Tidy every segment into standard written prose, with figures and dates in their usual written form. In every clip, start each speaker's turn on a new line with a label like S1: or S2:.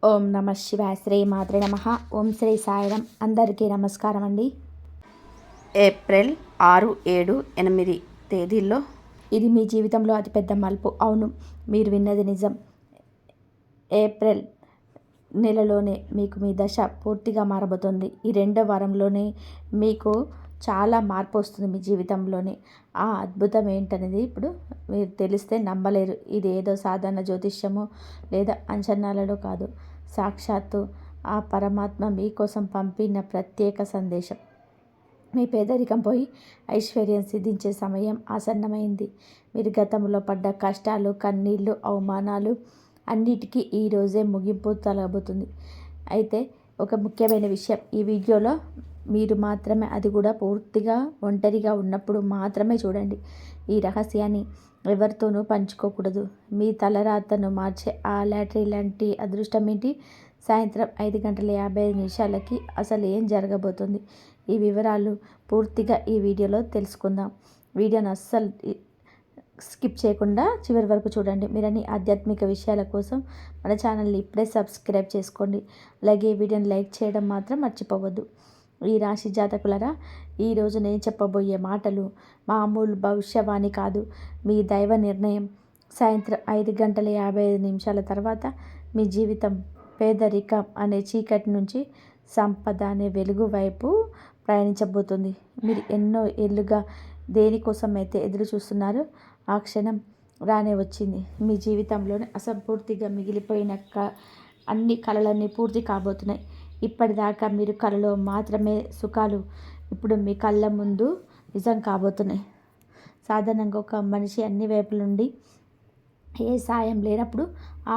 S1: ఓం నమ శివాయ. శ్రీ మాత్రే నమ. ఓం శ్రీ సాయిరం. అందరికీ నమస్కారం అండి.
S2: ఏప్రిల్ 6, 7, 8 తేదీల్లో
S1: ఇది మీ జీవితంలో అతిపెద్ద మలుపు. అవును, మీరు విన్నది నిజం. ఏప్రిల్ నెలలోనే మీకు మీ దశ పూర్తిగా మారబోతుంది. ఈ 2వ వారంలోనే మీకు చాలా మార్పు వస్తుంది మీ జీవితంలోని. ఆ అద్భుతం ఏంటనేది ఇప్పుడు మీరు తెలిస్తే నమ్మలేరు. ఇది ఏదో సాధారణ జ్యోతిష్యమో లేదా అంచనాలలో కాదు. సాక్షాత్తు ఆ పరమాత్మ మీకోసం పంపిన ప్రత్యేక సందేశం. మీ పేదరికం పోయి ఐశ్వర్యం సిద్ధించే సమయం ఆసన్నమైంది. మీరు గతంలో పడ్డ కష్టాలు, కన్నీళ్ళు, అవమానాలు అన్నిటికీ ఈరోజే ముగింపు తలబోతుంది. అయితే ఒక ముఖ్యమైన విషయం, ఈ వీడియోలో మీరు మాత్రమే, అది కూడా పూర్తిగా ఒంటరిగా ఉన్నప్పుడు మాత్రమే చూడండి. ఈ రహస్యాన్ని ఎవరితోనూ పంచుకోకూడదు. మీ తలరాతను మార్చే ఆ లాటరీ లాంటి అదృష్టం ఏంటి? సాయంత్రం 5:55 అసలు ఏం జరగబోతుంది? ఈ వివరాలు పూర్తిగా ఈ వీడియోలో తెలుసుకుందాం. వీడియోను అస్సలు స్కిప్ చేయకుండా చివరి వరకు చూడండి. మీరన్ని ఆధ్యాత్మిక విషయాల కోసం మన ఛానల్ని ఇప్పుడే సబ్స్క్రైబ్ చేసుకోండి. అలాగే వీడియోని లైక్ చేయడం మాత్రం మర్చిపోవద్దు. ఈ రాశి జాతకులరా, ఈరోజు నేను చెప్పబోయే మాటలు మామూలు భవిష్యవాణి కాదు, మీ దైవ నిర్ణయం. సాయంత్రం 5:55 తర్వాత మీ జీవితం పేదరికం అనే చీకటి నుంచి సంపద అనే వెలుగు వైపు ప్రయాణించబోతుంది. మీరు ఎన్నో ఏళ్ళుగా దేనికోసం అయితే ఎదురు చూస్తున్నారో ఆ క్షణం రానే వచ్చింది. మీ జీవితంలోనే అసంపూర్తిగా మిగిలిపోయిన అన్ని కలలన్నీ పూర్తి కాబోతున్నాయి. ఇప్పటిదాకా మీరు కలలో మాత్రమే సుఖాలు ఇప్పుడు మీ కళ్ళ ముందు నిజం కాబోతున్నాయి. సాధారణంగా ఒక మనిషి అన్ని వైపుల నుండి ఏ సాయం లేనప్పుడు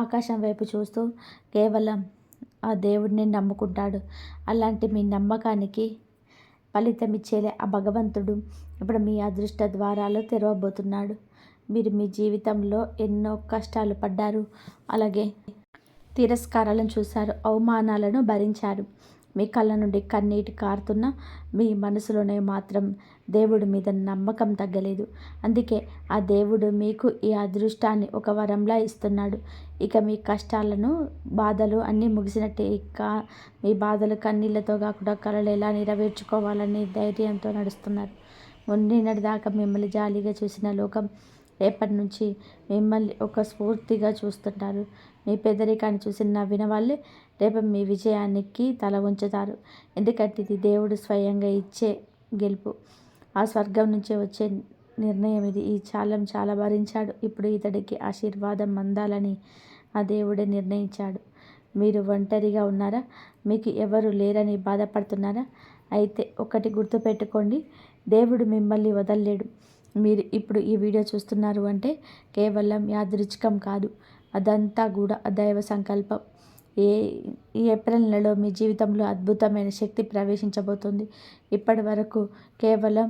S1: ఆకాశం వైపు చూస్తూ కేవలం ఆ దేవుడిని నమ్ముకుంటాడు. అలాంటి మీ నమ్మకానికి ఫలితం ఇచ్చేలే ఆ భగవంతుడు ఇప్పుడు మీ అదృష్ట ద్వారాలు తెరవబోతున్నాడు. మీరు మీ జీవితంలో ఎన్నో కష్టాలు పడ్డారు, అలాగే తిరస్కారాలను చూశారు, అవమానాలను భరించారు. మీ కళ్ళ నుండి కన్నీటి కారుతున్న మీ మనసులోనే మాత్రం దేవుడి మీద నమ్మకం తగ్గలేదు. అందుకే ఆ దేవుడు మీకు ఈ అదృష్టాన్ని ఒక వరంలా ఇస్తున్నాడు. ఇక మీ కష్టాలను, బాధలు అన్నీ ముగిసినట్టే. ఇక మీ బాధలు కన్నీళ్లతో కాకుండా కలలు ఎలా నెరవేర్చుకోవాలని ధైర్యంతో నడుస్తున్నారు. మొన్నటి దాకా మిమ్మల్ని జాలిగా చూసిన లోకం రేపటి నుంచి మిమ్మల్ని ఒక స్ఫూర్తిగా చూస్తుంటారు. మీ పేదరికాన్ని చూసి నవ్విన వాళ్ళే రేపు మీ విజయానికి తల ఉంచుతారు. ఎందుకంటే ఇది దేవుడు స్వయంగా ఇచ్చే గెలుపు. ఆ స్వర్గం నుంచే వచ్చే నిర్ణయం ఇది. ఈ చాలా భరించాడు. ఇప్పుడు ఇతడికి ఆశీర్వాదం అందాలని ఆ దేవుడే నిర్ణయించాడు. మీరు ఒంటరిగా ఉన్నారా? మీకు ఎవరు లేరని బాధపడుతున్నారా? అయితే ఒకటి గుర్తుపెట్టుకోండి, దేవుడు మిమ్మల్ని వదలలేడు. మీరు ఇప్పుడు ఈ వీడియో చూస్తున్నారు అంటే కేవలం యాదృచ్ఛికం కాదు, అదంతా కూడా దైవ సంకల్పం. ఈ ఏప్రిల్ నెలలో మీ జీవితంలో అద్భుతమైన శక్తి ప్రవేశించబోతుంది. ఇప్పటి వరకు కేవలం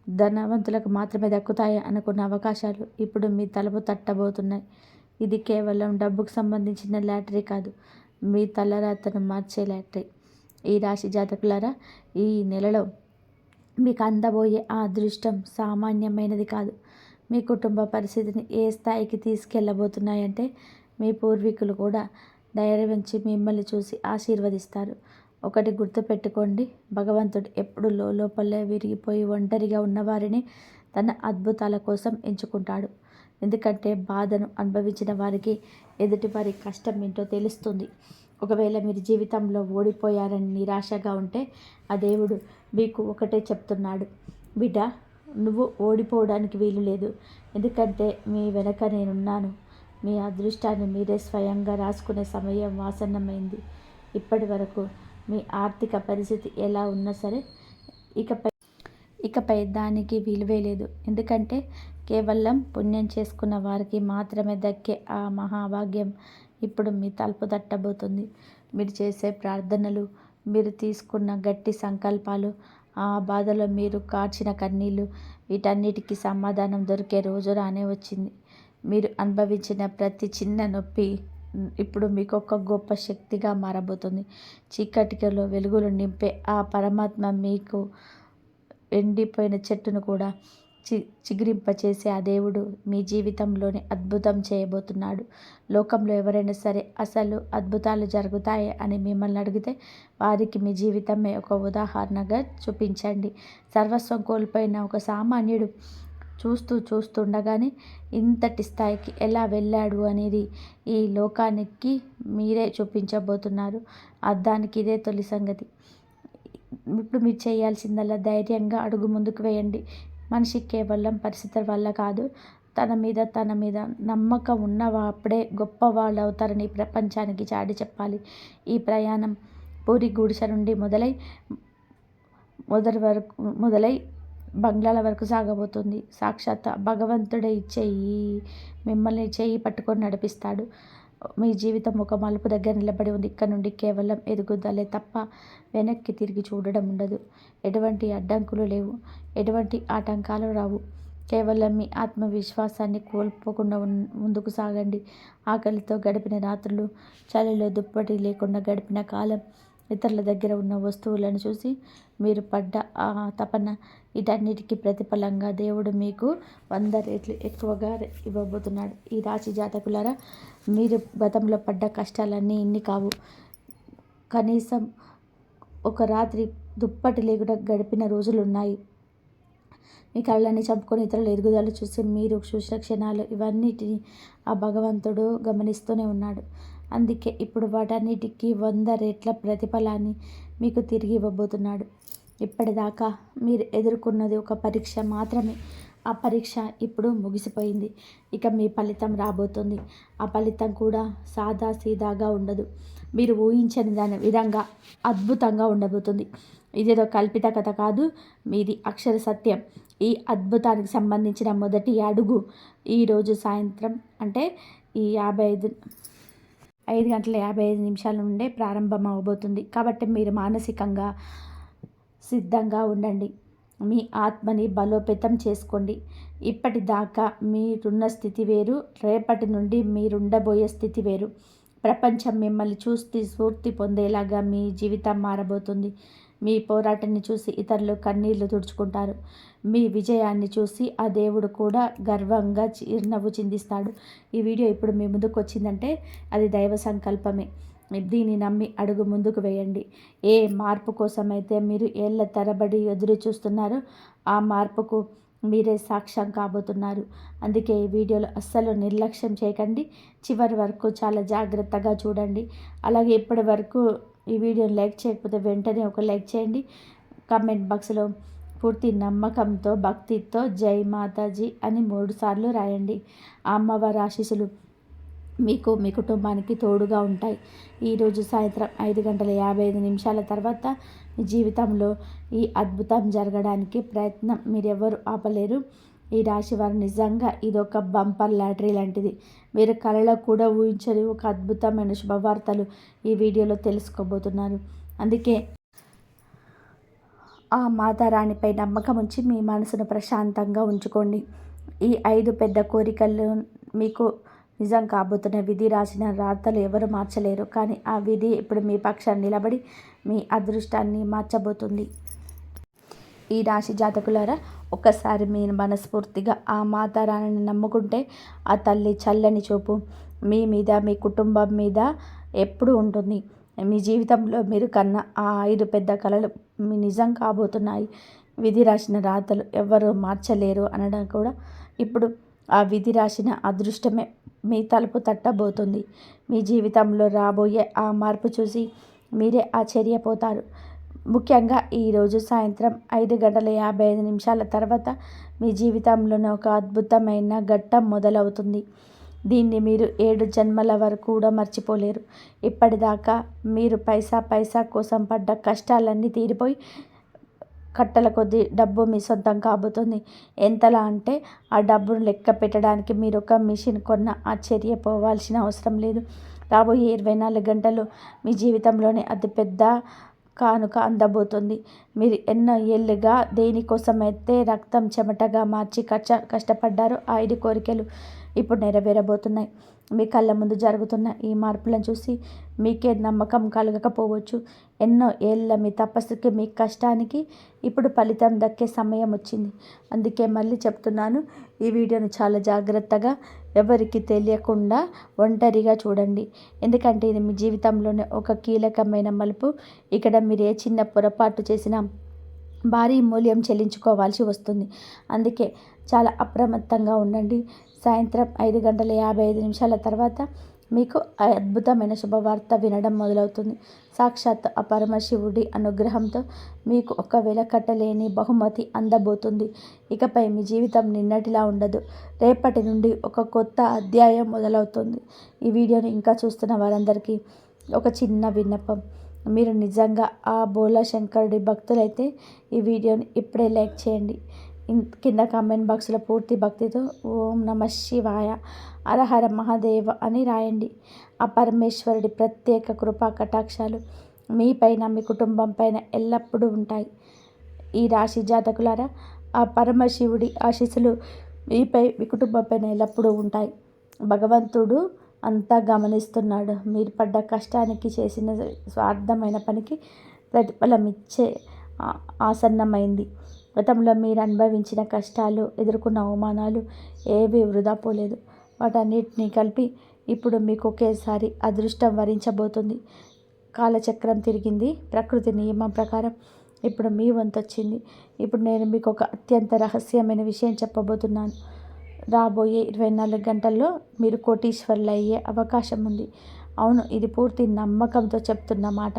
S1: ధనవంతులకు మాత్రమే దక్కుతాయి అనుకున్న అవకాశాలు ఇప్పుడు మీ తలుపు తట్టబోతున్నాయి. ఇది కేవలం డబ్బుకు సంబంధించిన లాటరీ కాదు, మీ తలరాతను మార్చే లాటరీ. ఈ రాశి జాతకులారా, ఈ నెలలో మీకు అందబోయే ఆ అదృష్టం సామాన్యమైనది కాదు. మీ కుటుంబ పరిస్థితిని ఏ స్థాయికి తీసుకెళ్ళబోతున్నాయంటే మీ పూర్వీకులు కూడా ధైర్యవంచి మిమ్మల్ని చూసి ఆశీర్వదిస్తారు. ఒకటి గుర్తుపెట్టుకోండి, భగవంతుడు ఎప్పుడు లోపలే విరిగిపోయి ఒంటరిగా ఉన్నవారిని తన అద్భుతాల కోసం ఎంచుకుంటాడు. ఎందుకంటే బాధను అనుభవించిన వారికి ఎదుటి వారి కష్టం ఏంటో తెలుస్తుంది. ఒకవేళ మీరు జీవితంలో ఓడిపోయారని నిరాశగా ఉంటే ఆ దేవుడు మీకు ఒకటే చెప్తున్నాడు, బిడ్డ, నువ్వు ఓడిపోవడానికి వీలు లేదు. ఎందుకంటే మీ వెనక నేనున్నాను. మీ అదృష్టాన్ని మీరే స్వయంగా రాసుకునే సమయం ఆసన్నమైంది. ఇప్పటి వరకు మీ ఆర్థిక పరిస్థితి ఎలా ఉన్నా సరే ఇకపై దానికి విలువే లేదు. ఎందుకంటే కేవలం పుణ్యం చేసుకున్న వారికి మాత్రమే దక్కే ఆ మహాభాగ్యం ఇప్పుడు మీ తలుపు తట్టబోతుంది. మీరు చేసే ప్రార్థనలు, మీరు తీసుకున్న గట్టి సంకల్పాలు, ఆ బాధలో మీరు కార్చిన కన్నీళ్ళు, వీటన్నిటికీ సమాధానం దొరికే రోజు రానే వచ్చింది. మీరు అనుభవించిన ప్రతి చిన్న నొప్పి ఇప్పుడు మీకు ఒక గొప్ప శక్తిగా మారబోతుంది. చీకటిలో వెలుగులు నింపే ఆ పరమాత్మ మీకు ఎండిపోయిన చెట్టును కూడా చిగురింపచేసే ఆ దేవుడు మీ జీవితంలోనే అద్భుతం చేయబోతున్నాడు. లోకంలో ఎవరైనా సరే అసలు అద్భుతాలు జరుగుతాయి అని మిమ్మల్ని అడిగితే వారికి మీ జీవితమే ఒక ఉదాహరణగా చూపించండి. సర్వస్వం కోల్పోయిన ఒక సామాన్యుడు చూస్తుండగానే ఇంతటి స్థాయికి ఎలా వెళ్ళాడు అనేది ఈ లోకానికి మీరే చూపించబోతున్నారు. దానికి ఇదే తొలి సంగతి. ఇప్పుడు మీరు చేయాల్సిందల్లా ధైర్యంగా అడుగు ముందుకు వేయండి. మనిషి కేవలం పరిస్థితుల వల్ల కాదు, తన మీద నమ్మకం ఉన్నవాప్పుడే గొప్పవాళ్ళు అవుతారని ప్రపంచానికి చాటి చెప్పాలి. ఈ ప్రయాణం పూరి గుడిసె నుండి మొదలై బంగ్లాల వరకు సాగబోతుంది. సాక్షాత్ భగవంతుడే మిమ్మల్ని చేయి పట్టుకొని నడిపిస్తాడు. మీ జీవితం ఒక మలుపు దగ్గర నిలబడి ఉంది. ఇక్కడ నుండి కేవలం ఎదుగుదలే తప్ప వెనక్కి తిరిగి చూడడం ఉండదు. ఎటువంటి అడ్డంకులు లేవు, ఎటువంటి ఆటంకాలు రావు. కేవలం మీ ఆత్మవిశ్వాసాన్ని కోల్పోకుండా ముందుకు సాగండి. ఆకలితో గడిపిన రాత్రులు, చలిలో దుప్పటి లేకుండా గడిపిన కాలం, ఇతరుల దగ్గర ఉన్న వస్తువులను చూసి మీరు పడ్డ ఆ తపన, వీటన్నిటికీ ప్రతిఫలంగా దేవుడు మీకు 100 రెట్లు ఎక్కువగా ఇవ్వబోతున్నాడు. ఈ రాశి జాతకులారా, మీరు గతంలో పడ్డ కష్టాలన్నీ ఇన్ని కావు. కనీసం ఒక రాత్రి దుప్పటి లేకుండా గడిపిన రోజులున్నాయి. మీ కళ్ళని చంపుకొని ఇతరుల ఎదుగుదల చూసి మీరు చూసిన క్షణాలు, ఇవన్నిటిని ఆ భగవంతుడు గమనిస్తూనే ఉన్నాడు. అందుకే ఇప్పుడు వాటన్నిటికీ 100 రెట్ల ప్రతిఫలాన్ని మీకు తిరిగి ఇవ్వబోతున్నాడు. ఇప్పటిదాకా మీరు ఎదుర్కొన్నది ఒక పరీక్ష మాత్రమే. ఆ పరీక్ష ఇప్పుడు ముగిసిపోయింది. ఇక మీ ఫలితం రాబోతుంది. ఆ ఫలితం కూడా సాదాసీదాగా ఉండదు. మీరు ఊహించని దాని విధంగా అద్భుతంగా ఉండబోతుంది. ఇదేదో కల్పిత కథ కాదు, మీది అక్షర సత్యం. ఈ అద్భుతానికి సంబంధించిన మొదటి అడుగు ఈరోజు సాయంత్రం అంటే ఈ 5:55 నుండే ప్రారంభం అవబోతుంది. కాబట్టి మీరు మానసికంగా సిద్ధంగా ఉండండి. మీ ఆత్మని బలోపేతం చేసుకోండి. ఇప్పటిదాకా మీరున్న స్థితి వేరు, రేపటి నుండి మీరుండబోయే స్థితి వేరు. ప్రపంచం మిమ్మల్ని చూసి స్ఫూర్తి పొందేలాగా మీ జీవితం మారబోతుంది. మీ పోరాటాన్ని చూసి ఇతరులు కన్నీళ్లు తుడుచుకుంటారు. మీ విజయాన్ని చూసి ఆ దేవుడు కూడా గర్వంగా చిరునవ్వు చిందిస్తాడు. ఈ వీడియో ఇప్పుడు మీ ముందుకు వచ్చిందంటే అది దైవ సంకల్పమే. దీన్ని నమ్మి అడుగు ముందుకు వేయండి. ఏ మార్పు కోసమైతే మీరు ఏళ్ల తరబడి ఎదురు చూస్తున్నారో ఆ మార్పుకు మీరే సాక్ష్యం కాబోతున్నారు. అందుకే ఈ వీడియోలో అస్సలు నిర్లక్ష్యం చేయకండి. చివరి వరకు చాలా జాగ్రత్తగా చూడండి. అలాగే ఇప్పటి వరకు ఈ వీడియోని లైక్ చేయకపోతే వెంటనే ఒక లైక్ చేయండి. కామెంట్ బాక్స్లో పూర్తి నమ్మకంతో, భక్తితో జై మాతాజీ అని 3 సార్లు రాయండి. ఆ అమ్మవారి ఆశీస్సులు మీకు, మీ కుటుంబానికి తోడుగా ఉంటాయి. ఈరోజు సాయంత్రం 5:55 తర్వాత మీ జీవితంలో ఈ అద్భుతం జరగడానికి ప్రయత్నం మీరెవరు ఆపలేరు. ఈ రాశి వారు నిజంగా ఇదొక బంపర్ లాటరీ లాంటిది. మీరు కలలో కూడా ఊహించని ఒక అద్భుతమైన శుభవార్తలు ఈ వీడియోలో తెలుసుకోబోతున్నారు. అందుకే ఆ మాతారాణిపై నమ్మకం ఉంచి మీ మనసును ప్రశాంతంగా ఉంచుకోండి. ఈ 5 పెద్ద కోరికలు మీకు నిజం కాబోతున్న విధి రాసిన రాతలు ఎవరు మార్చలేరు. కానీ ఆ విధి ఇప్పుడు మీ పక్షాన్ని నిలబడి మీ అదృష్టాన్ని మార్చబోతుంది. ఈ రాశి జాతకులారా, ఒక్కసారి మీరు మనస్ఫూర్తిగా ఆ మాతారాణిని నమ్ముకుంటే ఆ తల్లి చల్లని చూపు మీ మీద, మీ కుటుంబం మీద ఎప్పుడూ ఉంటుంది. మీ జీవితంలో మీరు కన్న ఆ 5 పెద్ద కలలు మీ నిజం కాబోతున్నాయి. విధి రాసిన రాతలు ఎవరు మార్చలేరు అనడం కూడా ఇప్పుడు ఆ విధి రాసిన అదృష్టమే మీ తలుపు తట్టబోతుంది. మీ జీవితంలో రాబోయే ఆ మార్పు చూసి మీరే ఆశ్చర్యపోతారు. ముఖ్యంగా ఈరోజు సాయంత్రం 5:55 తర్వాత మీ జీవితంలోనే ఒక అద్భుతమైన ఘట్టం మొదలవుతుంది. దీన్ని మీరు 7 జన్మల వరకు కూడా మర్చిపోలేరు. ఇప్పటిదాకా మీరు పైసా కోసం పడ్డ కష్టాలన్నీ తీరిపోయి కట్టల కొద్దీ డబ్బు మీ సొంతం కాబోతుంది. ఎంతలా అంటే ఆ డబ్బును లెక్క పెట్టడానికి మీరు ఒక మిషన్ కొన్న ఆశ్చర్యపోవాల్సిన అవసరం లేదు. రాబోయే 24 గంటలు మీ జీవితంలోనే అతిపెద్ద కానుక అందబోతుంది. మీరు ఎన్నో ఏళ్ళుగా దేనికోసమైతే రక్తం చెమటగా మార్చి కష్టపడ్డారో ఆ 5 కోరికలు ఇప్పుడు నెరవేరబోతున్నాయి. మీ కళ్ళ ముందు జరుగుతున్న ఈ మార్పులను చూసి మీకే నమ్మకం కలగకపోవచ్చు. ఎన్నో ఏళ్ళ మీ తపస్సుకి, మీ కష్టానికి ఇప్పుడు ఫలితం దక్కే సమయం వచ్చింది. అందుకే మళ్ళీ చెప్తున్నాను, ఈ వీడియోని చాలా జాగ్రత్తగా, ఎవరికి తెలియకుండా ఒంటరిగా చూడండి. ఎందుకంటే ఇది మీ జీవితంలోనే ఒక కీలకమైన మలుపు. ఇక్కడ మీరు ఏ చిన్న పొరపాటు చేసినా భారీ మూల్యం చెల్లించుకోవాల్సి వస్తుంది. అందుకే చాలా అప్రమత్తంగా ఉండండి. సాయంత్రం 5:55 తర్వాత మీకు అద్భుతమైన శుభవార్త వినడం మొదలవుతుంది. సాక్షాత్ ఆ పరమశివుడి అనుగ్రహంతో మీకు ఒక వెలకట్టలేని బహుమతి అందబోతుంది. ఇకపై మీ జీవితం నిన్నటిలా ఉండదు. రేపటి నుండి ఒక కొత్త అధ్యాయం మొదలవుతుంది. ఈ వీడియోని ఇంకా చూస్తున్న వారందరికీ ఒక చిన్న విన్నపం. మీరు నిజంగా ఆ బోలా శంకరుడి భక్తులైతే ఈ వీడియోని ఇప్పుడే లైక్ చేయండి. కింద కామెంట్ బాక్స్లో పూర్తి భక్తితో ఓం నమ శివాయ, హరహర మహాదేవ అని రాయండి. ఆ పరమేశ్వరుడి ప్రత్యేక కృపా కటాక్షాలు మీపైన, మీ కుటుంబం పైన ఎల్లప్పుడూ ఉంటాయి. ఈ రాశి జాతకులారా, ఆ పరమశివుడి ఆశీస్సులు మీపై, మీ కుటుంబం పైన ఎల్లప్పుడూ ఉంటాయి. భగవంతుడు అంతా గమనిస్తున్నాడు. మీరు పడ్డ కష్టానికి, చేసిన స్వార్థమైన పనికి ప్రతిఫలం ఇచ్చే ఆసన్నమైంది. గతంలో మీరు అనుభవించిన కష్టాలు, ఎదుర్కొన్న అవమానాలు ఏవీ వృధా పోలేదు. వాటన్నిటినీ కలిపి ఇప్పుడు మీకు ఒకేసారి అదృష్టం వరించబోతుంది. కాలచక్రం తిరిగింది. ప్రకృతి నియమం ప్రకారం ఇప్పుడు మీ వంతు వచ్చింది. ఇప్పుడు నేను మీకు ఒక అత్యంత రహస్యమైన విషయం చెప్పబోతున్నాను. రాబోయే 24 గంటల్లో మీరు కోటీశ్వరులు అయ్యే అవకాశం ఉంది. అవును, ఇది పూర్తి నమ్మకంతో చెప్తున్న మాట.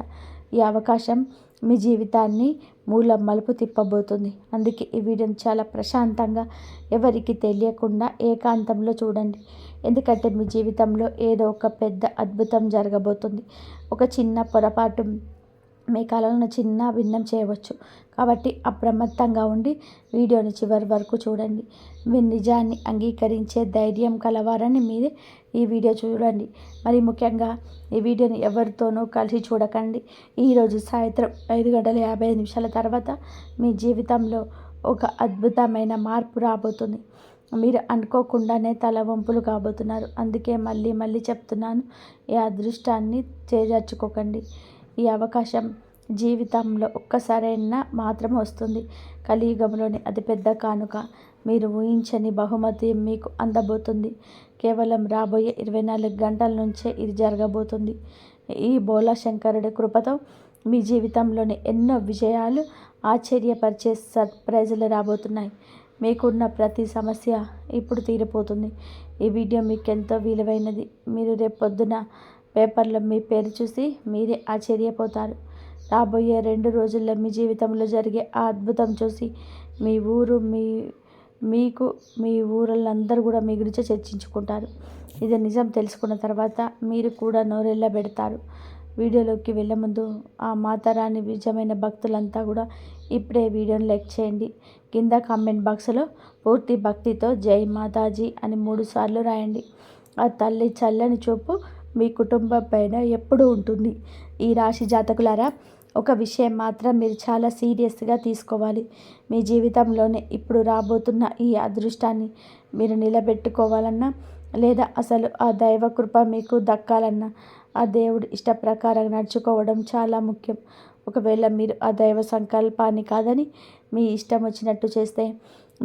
S1: ఈ అవకాశం మీ జీవితాన్ని మూల మలుపు తిప్పబోతుంది. అందుకే ఈ వీడియోని చాలా ప్రశాంతంగా, ఎవరికి తెలియకుండా ఏకాంతంలో చూడండి. ఎందుకంటే మీ జీవితంలో ఏదో ఒక పెద్ద అద్భుతం జరగబోతుంది. ఒక చిన్న పొరపాటు మీ కళలను చిన్న భిన్నం చేయవచ్చు. కాబట్టి అప్రమత్తంగా ఉండి వీడియోని చివరి వరకు చూడండి. మీ నిజాన్ని అంగీకరించే ధైర్యం కలవారని మీరే ఈ వీడియో చూడండి. మరి ముఖ్యంగా ఈ వీడియోని ఎవరితోనూ కలిసి చూడకండి. ఈరోజు సాయంత్రం 5:55 తర్వాత మీ జీవితంలో ఒక అద్భుతమైన మార్పు రాబోతుంది. మీరు అనుకోకుండానే తలవంపులు కాబోతున్నారు. అందుకే మళ్ళీ మళ్ళీ చెప్తున్నాను, ఈ అదృష్టాన్ని చేజార్చుకోకండి. ఈ అవకాశం జీవితంలో ఒక్కసారైనా మాత్రం వస్తుంది. కలియుగంలోని అతిపెద్ద కానుక, మీరు ఊహించని బహుమతి మీకు అందబోతుంది. కేవలం రాబోయే 24 గంటల నుంచే ఇది జరగబోతుంది. ఈ బోలా శంకరుడి కృపతో మీ జీవితంలోని ఎన్నో విజయాలు, ఆశ్చర్యపరిచే సర్ప్రైజులు రాబోతున్నాయి. మీకున్న ప్రతి సమస్య ఇప్పుడు తీరిపోతుంది. ఈ వీడియో మీకు ఎంతో విలువైనది. మీరు రేపు పొద్దున పేపర్లో మీ పేరు చూసి మీరే ఆశ్చర్యపోతారు. రాబోయే 2 రోజుల్లో మీ జీవితంలో జరిగే ఆ అద్భుతం చూసి మీ ఊరు, మీ ఊరోళ్ళందరూ కూడా మీ గురించి చర్చించుకుంటారు. ఇది నిజం తెలుసుకున్న తర్వాత మీరు కూడా నోరెళ్ళబెడతారు. వీడియోలోకి వెళ్ళే ముందు ఆ మాతారాణి నిజమైన భక్తులంతా కూడా ఇప్పుడే వీడియోని లైక్ చేయండి. కింద కామెంట్ బాక్స్లో పూర్తి భక్తితో జై మాతాజీ అని 3 సార్లు రాయండి. ఆ తల్లి చల్లని చూపు మీ కుటుంబం పైన ఎప్పుడూ ఉంటుంది. ఈ రాశి జాతకులారా, ఒక విషయం మాత్రం మీరు చాలా సీరియస్గా తీసుకోవాలి. మీ జీవితంలోనే ఇప్పుడు రాబోతున్న ఈ అదృష్టాన్ని మీరు నిలబెట్టుకోవాలన్నా, లేదా అసలు ఆ దైవ కృప మీకు దక్కాలన్నా, ఆ దేవుడి ఇష్ట ప్రకారం నడుచుకోవడం చాలా ముఖ్యం. ఒకవేళ మీరు ఆ దైవ సంకల్పాన్ని కాదని మీ ఇష్టం వచ్చినట్టు చేస్తే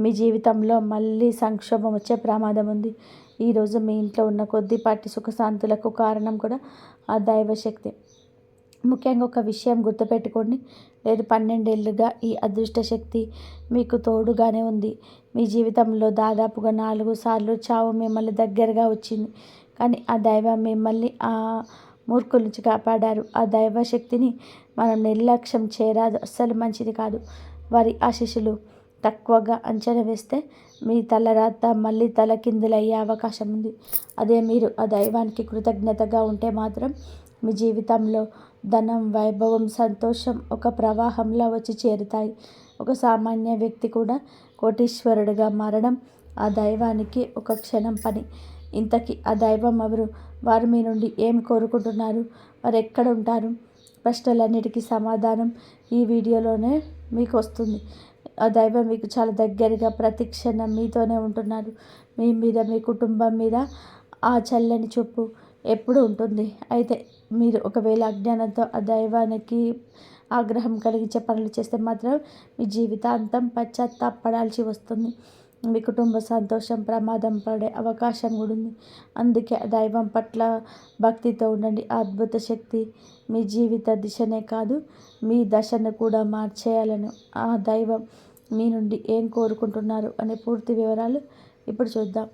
S1: మీ జీవితంలో మళ్ళీ సంక్షోభం వచ్చే ప్రమాదం ఉంది. ఈరోజు మీ ఇంట్లో ఉన్న కొద్దిపాటి సుఖశాంతులకు కారణం కూడా ఆ దైవశక్తి. ముఖ్యంగా ఒక విషయం గుర్తుపెట్టుకోండి, లేదు 12 ఏళ్ళుగా ఈ అదృష్ట శక్తి మీకు తోడుగానే ఉంది. మీ జీవితంలో దాదాపుగా 4 సార్లు చావు మిమ్మల్ని దగ్గరగా వచ్చింది. కానీ ఆ దైవం మిమ్మల్ని ఆ మూర్ఖుల నుంచి కాపాడారు. ఆ దైవశక్తిని మనం నిర్లక్ష్యం చేయరాదు, అస్సలు మంచిది కాదు. వారి ఆశీస్సులు తక్కువగా అంచనా వేస్తే మీ తలరాత మళ్ళీ తలకిందులయ్యే అవకాశం ఉంది. అదే మీరు ఆ దైవానికి కృతజ్ఞతగా ఉంటే మాత్రం మీ జీవితంలో ధనం, వైభవం, సంతోషం ఒక ప్రవాహంలా వచ్చి చేరుతాయి. ఒక సామాన్య వ్యక్తి కూడా కోటీశ్వరుడిగా మారడం ఆ దైవానికి ఒక క్షణం పని. ఇంతకీ ఆ దైవం ఎవరు? వారు మీ నుండి ఏం కోరుకుంటున్నారు? వారు ఎక్కడ ఉంటారు? ప్రశ్నలన్నిటికీ సమాధానం ఈ వీడియోలోనే మీకు వస్తుంది. ఆ దైవం మీకు చాలా దగ్గరగా ప్రతి క్షణం మీతోనే ఉంటున్నారు. మీ మీద, మీ కుటుంబం మీద ఆ చల్లని చూపు ఎప్పుడు ఉంటుంది. అయితే మీరు ఒకవేళ అజ్ఞానంతో ఆ దైవానికి ఆగ్రహం కలిగించే పనులు చేస్తే మాత్రం మీ జీవితాంతం పశ్చాత్తాపడాల్సి వస్తుంది. మీ కుటుంబ సంతోషం ప్రమాదం పడే అవకాశం కూడా ఉంది. అందుకే ఆ దైవం పట్ల భక్తితో ఉండండి. ఆ అద్భుత శక్తి మీ జీవిత దిశనే కాదు, మీ దశను కూడా మార్చేయాలను ఆ దైవం మీ నుండి ఏం కోరుకుంటున్నారు అనే పూర్తి వివరాలు ఇప్పుడు చూద్దాం.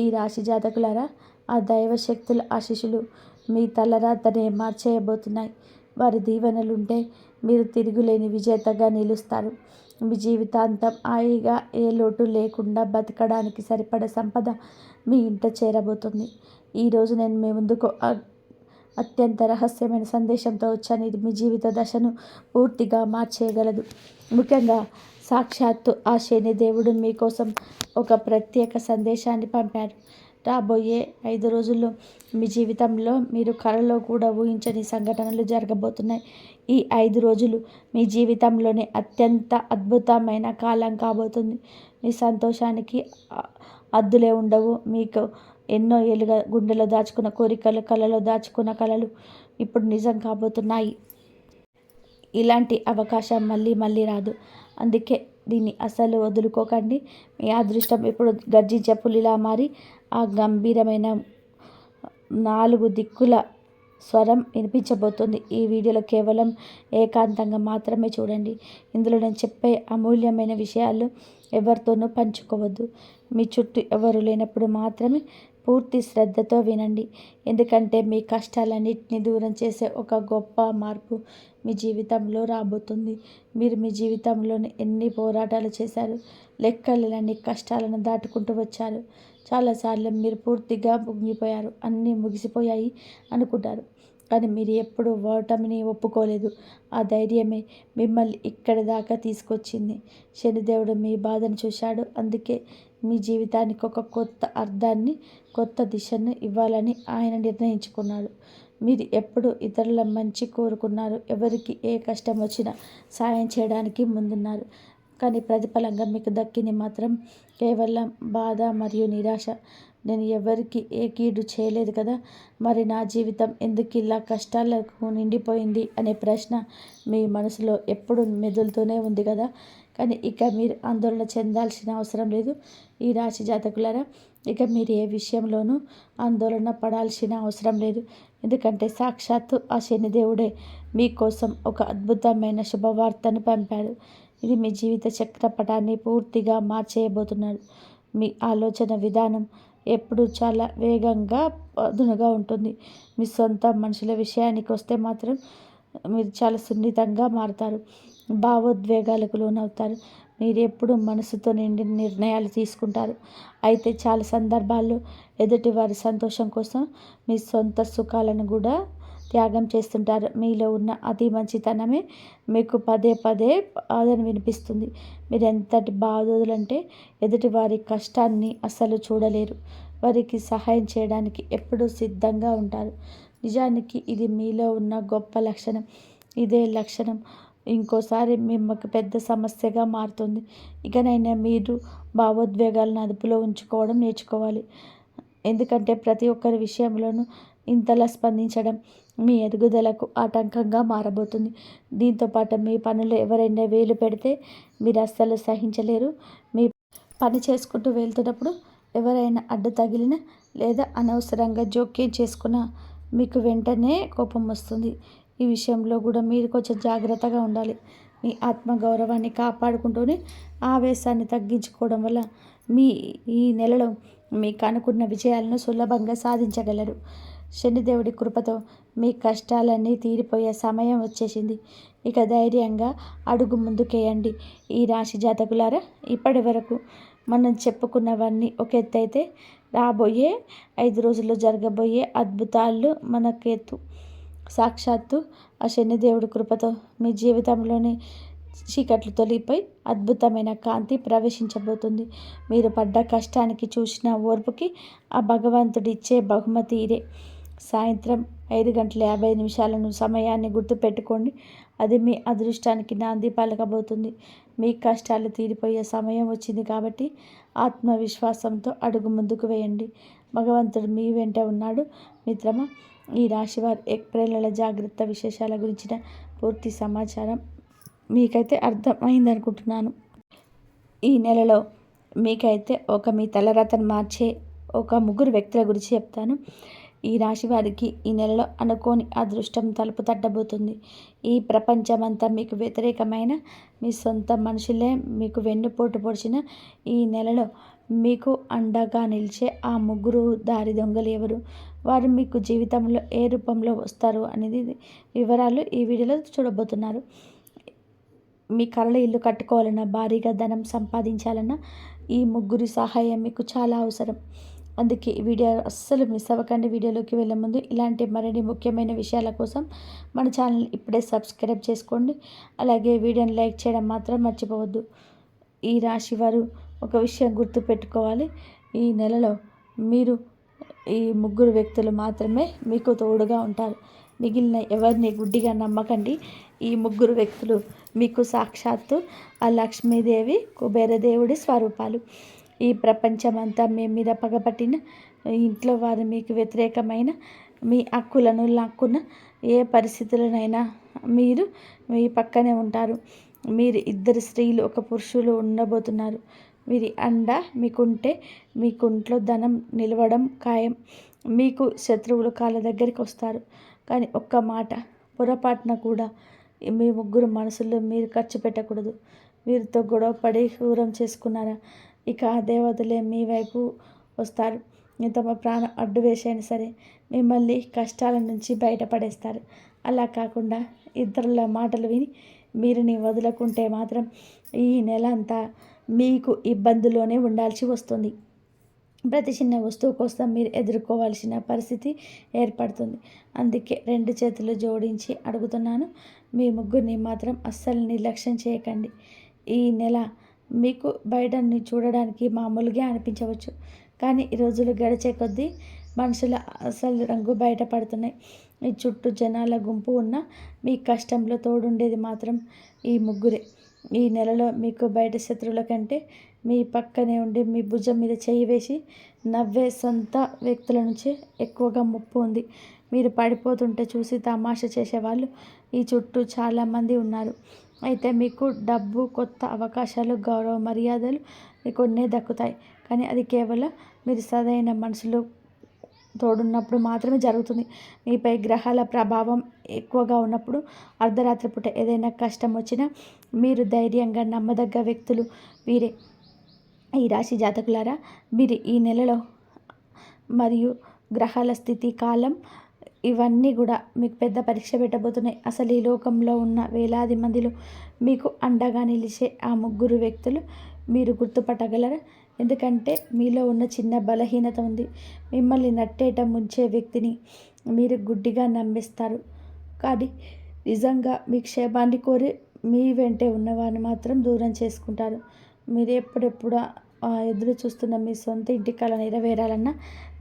S1: ఈ రాశి జాతకులారా, ఆ దైవ శక్తుల ఆశీస్సులు మీ తలరాతనే మార్చేయబోతున్నాయి. వారి దీవెనలుంటే మీరు తిరుగులేని విజేతగా నిలుస్తారు. మీ జీవితాంతం హాయిగా ఏ లోటు లేకుండా బతకడానికి సరిపడ సంపద మీ ఇంట చేరబోతుంది. ఈరోజు నేను మీ ముందుకు అత్యంత రహస్యమైన సందేశంతో వచ్చాను. ఇది మీ జీవిత దశను పూర్తిగా మార్చేయగలదు. ముఖ్యంగా సాక్షాత్తు ఆ శనిదేవుడు మీకోసం ఒక ప్రత్యేక సందేశాన్ని పంపారు. రాబోయే 5 రోజుల్లో మీ జీవితంలో మీరు కలలో కూడా ఊహించని సంఘటనలు జరగబోతున్నాయి. ఈ 5 రోజులు మీ జీవితంలోనే అత్యంత అద్భుతమైన కాలం కాబోతుంది. మీ సంతోషానికి హద్దులే ఉండవు. మీకు ఎన్నో ఏళ్ళుగా గుండెలో దాచుకున్న కోరికలు, కలలో దాచుకున్న కలలు ఇప్పుడు నిజం కాబోతున్నాయి. ఇలాంటి అవకాశం మళ్ళీ రాదు. అందుకే దీన్ని అసలు వదులుకోకండి. మీ అదృష్టం ఇప్పుడు గర్జించే పులిలా మారి ఆ గంభీరమైన 4 దిక్కుల స్వరం వినిపించబోతుంది. ఈ వీడియోలో కేవలం ఏకాంతంగా మాత్రమే చూడండి. ఇందులో నేను చెప్పే అమూల్యమైన విషయాలు ఎవరితోనూ పంచుకోవద్దు. మీ చుట్టూ ఎవరు లేనప్పుడు మాత్రమే పూర్తి శ్రద్ధతో వినండి. ఎందుకంటే మీ కష్టాలన్నింటినీ దూరం చేసే ఒక గొప్ప మార్పు మీ జీవితంలో రాబోతుంది. మీరు మీ జీవితంలోని ఎన్ని పోరాటాలు చేశారు, లెక్కలేనన్ని కష్టాలను దాటుకుంటూ వచ్చారు. చాలాసార్లు మీరు పూర్తిగా ముగిపోయారు, అన్నీ ముగిసిపోయాయి అనుకుంటారు. కానీ మీరు ఎప్పుడూ ఓటమిని ఒప్పుకోలేదు. ఆ ధైర్యమే మిమ్మల్ని ఇక్కడి దాకా తీసుకొచ్చింది. శనిదేవుడు మీ బాధను చూశాడు. అందుకే మీ జీవితానికి ఒక కొత్త అర్థాన్ని, కొత్త దిశను ఇవ్వాలని ఆయన నిర్ణయించుకున్నాడు. మీరు ఎప్పుడు ఇతరుల మంచి కోరుకున్నారు. ఎవరికి ఏ కష్టం వచ్చినా సాయం చేయడానికి ముందున్నారు. కానీ ప్రతిఫలంగా మీకు దక్కింది మాత్రం కేవలం బాధ మరియు నిరాశ. నేను ఎవరికి ఏ కీడు చేయలేదు కదా, మరి నా జీవితం ఎందుకు ఇలా కష్టాలకు నిండిపోయింది అనే ప్రశ్న మీ మనసులో ఎప్పుడు మెదులుతూనే ఉంది కదా. కానీ ఇక మీరు ఆందోళన చెందాల్సిన అవసరం లేదు. ఈ రాశి జాతకులారా, ఇక మీరు ఏ విషయంలోనూ ఆందోళన పడాల్సిన అవసరం లేదు. ఎందుకంటే సాక్షాత్తు ఆ శనిదేవుడే మీకోసం ఒక అద్భుతమైన శుభవార్తను పంపాడు. ఇది మీ జీవిత చక్రపటాన్ని పూర్తిగా మార్చేయబోతున్నాడు. మీ ఆలోచన విధానం ఎప్పుడు చాలా వేగంగా పదునుగా ఉంటుంది. మీ సొంత మనుషుల విషయానికి వస్తే మాత్రం మీరు చాలా సున్నితంగా మారుతారు. భావోద్వేగాలకు లోనవుతారు. మీరు ఎప్పుడు మనసుతో నిండిన నిర్ణయాలు తీసుకుంటారు. అయితే చాలా సందర్భాల్లో ఎదుటి వారి సంతోషం కోసం మీ సొంత సుఖాలను కూడా త్యాగం చేస్తుంటారు. మీలో ఉన్న అతి మంచితనమే మీకు పదే బాధను వినిపిస్తుంది. మీరు ఎంతటి బాధోదులంటే ఎదుటి వారి కష్టాన్ని అస్సలు చూడలేరు. వారికి సహాయం చేయడానికి ఎప్పుడూ సిద్ధంగా ఉంటారు. నిజానికి ఇది మీలో ఉన్న గొప్ప లక్షణం. ఇదే లక్షణం ఇంకోసారి మిమ్మల్ని పెద్ద సమస్యగా మారుతుంది. ఇకనైనా మీరు భావోద్వేగాలను అదుపులో ఉంచుకోవడం నేర్చుకోవాలి. ఎందుకంటే ప్రతి ఒక్కరి విషయంలోనూ ఇంతలా స్పందించడం మీ ఎదుగుదలకు ఆటంకంగా మారబోతుంది. దీంతోపాటు మీ పనులు ఎవరైనా వేలు పెడితే మీరు అస్సలు సహించలేరు. మీ పని చేసుకుంటూ వెళ్తున్నప్పుడు ఎవరైనా అడ్డు తగిలినా లేదా అనవసరంగా జోక్యం చేసుకున్నా మీకు వెంటనే కోపం వస్తుంది. ఈ విషయంలో కూడా మీరు కొంచెం జాగ్రత్తగా ఉండాలి. మీ ఆత్మగౌరవాన్ని కాపాడుకుంటూనే ఆవేశాన్ని తగ్గించుకోవడం వల్ల ఈ నెలలో మీకు అనుకున్న విజయాలను సులభంగా సాధించగలరు. శనిదేవుడి కృపతో మీ కష్టాలన్నీ తీరిపోయే సమయం వచ్చేసింది. ఇక ధైర్యంగా అడుగు ముందుకేయండి. ఈ రాశి జాతకులారా, ఇప్పటి వరకు మనం చెప్పుకున్నవన్నీ ఒక ఎత్తు అయితే రాబోయే 5 రోజుల్లో జరగబోయే అద్భుతాలు మనకెత్తు. సాక్షాత్తు ఆ శనిదేవుడి కృపతో మీ జీవితంలోని చీకట్లు తొలిగిపోయి అద్భుతమైన కాంతి ప్రవేశించబోతుంది. మీరు పడ్డ కష్టానికి చూసిన ఓర్పుకి ఆ భగవంతుడిచ్చే బహుమతి ఇదే. సాయంత్రం 5:50 సమయాన్ని గుర్తుపెట్టుకోండి. అది మీ అదృష్టానికి నాంది పలకబోతుంది. మీ కష్టాలు తీరిపోయే సమయం వచ్చింది కాబట్టి ఆత్మవిశ్వాసంతో అడుగు ముందుకు వేయండి. భగవంతుడు మీ వెంట ఉన్నాడు. మిత్రమా, ఈ రాశివారి ఏప్రిల్ నెల జాగ్రత్త విశేషాల గురించిన పూర్తి సమాచారం మీకైతే అర్థమైందనుకుంటున్నాను. ఈ నెలలో మీకైతే మీ తలరాతను మార్చే ఒక 3 వ్యక్తుల గురించి చెప్తాను. ఈ రాశి వారికి ఈ నెలలో అనుకోని అదృష్టం తలుపు తట్టబోతుంది. ఈ ప్రపంచమంతా మీకు వ్యతిరేకమైన మీ సొంత మనుషులే మీకు వెన్నుపోటు పొడిచిన ఈ నెలలో మీకు అండగా నిలిచే ఆ 3 దారి దొంగలు ఎవరు, వారు మీకు జీవితంలో ఏ రూపంలో వస్తారు అనేది వివరాలు ఈ వీడియోలో చూడబోతున్నారు. మీ కలల ఇల్లు కట్టుకోవాలన్నా, భారీగా ధనం సంపాదించాలన్నా ఈ 3 సహాయం మీకు చాలా అవసరం. అందుకే ఈ వీడియో అస్సలు మిస్ అవ్వకండి. వీడియోలోకి వెళ్ళే ముందు ఇలాంటి మరిన్ని ముఖ్యమైన విషయాల కోసం మన ఛానల్ ఇప్పుడే సబ్స్క్రైబ్ చేసుకోండి. అలాగే వీడియోని లైక్ చేయడం మాత్రం మర్చిపోవద్దు. ఈ రాశి వారు ఒక విషయం గుర్తుపెట్టుకోవాలి. ఈ నెలలో మీరు ఈ 3 వ్యక్తులు మాత్రమే మీకు తోడుగా ఉంటారు. మిగిలిన ఎవరిని గుడ్డిగా నమ్మకండి. ఈ 3 వ్యక్తులు మీకు సాక్షాత్తు ఆ లక్ష్మీదేవి, కుబేరదేవుడి స్వరూపాలు. ఈ ప్రపంచమంతా మీ మీద పగపట్టిన, ఇంట్లో వారు మీకు వ్యతిరేకమైన, మీ హక్కులను లాక్కున్న ఏ పరిస్థితులనైనా మీరు మీ పక్కనే ఉంటారు. మీరు 2 స్త్రీలు, 1 పురుషులు ఉండబోతున్నారు. వీరి అండ మీకుంటే మీకు ఇంట్లో ధనం నిలవడం ఖాయం. మీకు శత్రువులు కాళ్ళ దగ్గరికి వస్తారు. కానీ ఒక్క మాట, పొరపాటున కూడా మీ 3 మనసుల్లో మీరు ఖర్చు పెట్టకూడదు. వీరితో గొడవపడి దూరం చేసుకున్నారా, ఇక ఆ దేవతలే మీ వైపు వస్తారు. తమ ప్రాణం అడ్డు వేసైనా సరే మిమ్మల్ని కష్టాల నుంచి బయటపడేస్తారు. అలా కాకుండా ఇతరుల మాటలు విని మీరుని వదులుకుంటే మాత్రం ఈ నెల అంతా మీకు ఇబ్బందుల్లోనే ఉండాల్సి వస్తుంది. ప్రతి చిన్న వస్తువు కోసం మీరు ఎదుర్కోవాల్సిన పరిస్థితి ఏర్పడుతుంది. అందుకే 2 చేతులు జోడించి అడుగుతున్నాను, మీ 3 మాత్రం అస్సలు నిర్లక్ష్యం చేయకండి. ఈ నెల మీకు బయటని చూడడానికి మామూలుగా అనిపించవచ్చు, కానీ ఈ రోజులు గడిచే కొద్దీ మనుషుల అసలు రంగు బయటపడుతున్నాయి. మీ చుట్టూ జనాల గుంపు ఉన్న మీ కష్టంలో తోడుండేది మాత్రం ఈ 3. ఈ నెలలో మీకు బయట శత్రువుల కంటే మీ పక్కనే ఉండి మీ భుజం మీద చేయి వేసి నవ్వే సొంత వ్యక్తుల నుంచి ఎక్కువగా ముప్పు ఉంది. మీరు పడిపోతుంటే చూసి తమాషా చేసేవాళ్ళు ఈ చుట్టూ చాలామంది ఉన్నారు. అయితే మీకు డబ్బు, కొత్త అవకాశాలు, గౌరవ మర్యాదలు కొన్నే దక్కుతాయి. కానీ అది కేవలం మీరు సరైన మనసులో తోడున్నప్పుడు మాత్రమే జరుగుతుంది. మీపై గ్రహాల ప్రభావం ఎక్కువగా ఉన్నప్పుడు, అర్ధరాత్రి పూట ఏదైనా కష్టం వచ్చినా మీరు ధైర్యంగా నమ్మదగ్గ వ్యక్తులు వీరే. ఈ రాశి జాతకులారా, మీరు ఈ నెలలో మరియు గ్రహాల స్థితి, కాలం ఇవన్నీ కూడా మీకు పెద్ద పరీక్ష పెట్టబోతున్నాయి. అసలు ఈ లోకంలో ఉన్న వేలాది మందిలో మీకు అండగా నిలిచే ఆ 3 వ్యక్తులు మీరు గుర్తుపట్టగలరా? ఎందుకంటే మీలో ఉన్న చిన్న బలహీనత ఉంది. మిమ్మల్ని నట్టేట ముంచే వ్యక్తిని మీరు గుడ్డిగా నమ్మేస్తారు. కానీ నిజంగా మీ క్షేమాన్ని కోరి మీ వెంటే ఉన్నవారిని మాత్రం దూరం చేసుకుంటారు. మీరు ఎప్పుడెప్పుడు ఎదురు చూస్తున్న మీ సొంత ఇంటి కల నెరవేరాలన్నా,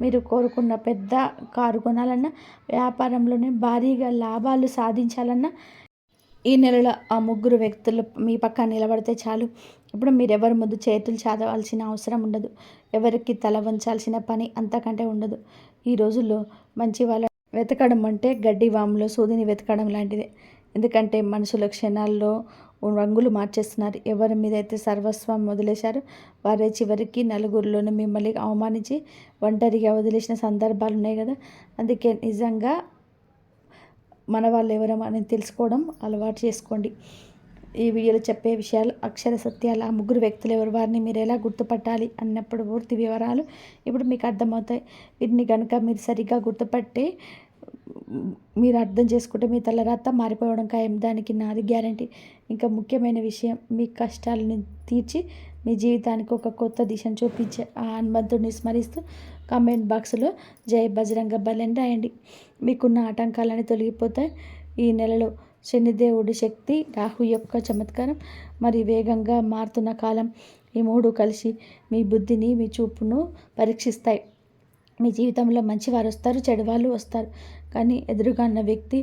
S1: మీరు కోరుకున్న పెద్ద కారు కొనాలన్నా, వ్యాపారంలోనే భారీగా లాభాలు సాధించాలన్నా ఈ నెలలో ఆ 3 వ్యక్తులు మీ పక్కన నిలబడితే చాలు. ఇప్పుడు మీరెవరి ముందు చేతులు చాదవలసిన అవసరం ఉండదు. ఎవరికి తల వంచాల్సిన పని అంతకంటే ఉండదు. ఈ రోజుల్లో మంచి వాళ్ళ వెతకడం అంటే గడ్డి వాములో సూదిని వెతకడం లాంటిదే. ఎందుకంటే మనుషుల క్షణాల్లో రంగులు మార్చేస్తున్నారు. ఎవరి మీద అయితే సర్వస్వం వదిలేశారో వారే చివరికి నలుగురిలోనే మిమ్మల్ని అవమానించి ఒంటరిగా వదిలేసిన సందర్భాలు ఉన్నాయి కదా. అందుకే నిజంగా మన వాళ్ళు ఎవరో అని తెలుసుకోవడం అలవాటు చేసుకోండి. ఈ వీడియోలో చెప్పే విషయాలు అక్షర సత్యాలు. ఆ 3 వ్యక్తులు ఎవరు, వారిని మీరు ఎలా గుర్తుపట్టాలి అన్నప్పుడు పూర్తి వివరాలు ఇప్పుడు మీకు అర్థమవుతాయి. వీటిని కనుక మీరు సరిగ్గా గుర్తుపట్టి మీరు అర్థం చేసుకుంటే మీ తలరాత మారిపోవడం ఖాయం. దానికి నాది గ్యారంటీ. ఇంకా ముఖ్యమైన విషయం, మీ కష్టాలను తీర్చి మీ జీవితానికి ఒక కొత్త దిశను చూపించే ఆ హనుమంతుడిని స్మరిస్తూ కామెంట్ బాక్స్లో జై బజరంగ బలి అని రాయండి. మీకున్న ఆటంకాలని తొలగిపోతాయి. ఈ నెలలో శనిదేవుడి శక్తి, రాహు యొక్క చమత్కారం, మరి వేగంగా మారుతున్న కాలం, ఈ 3 కలిసి మీ బుద్ధిని, మీ చూపును పరీక్షిస్తాయి. మీ జీవితంలో మంచి వారు వస్తారు, చెడు వాళ్ళు వస్తారు. కానీ ఎదురుగా ఉన్న వ్యక్తి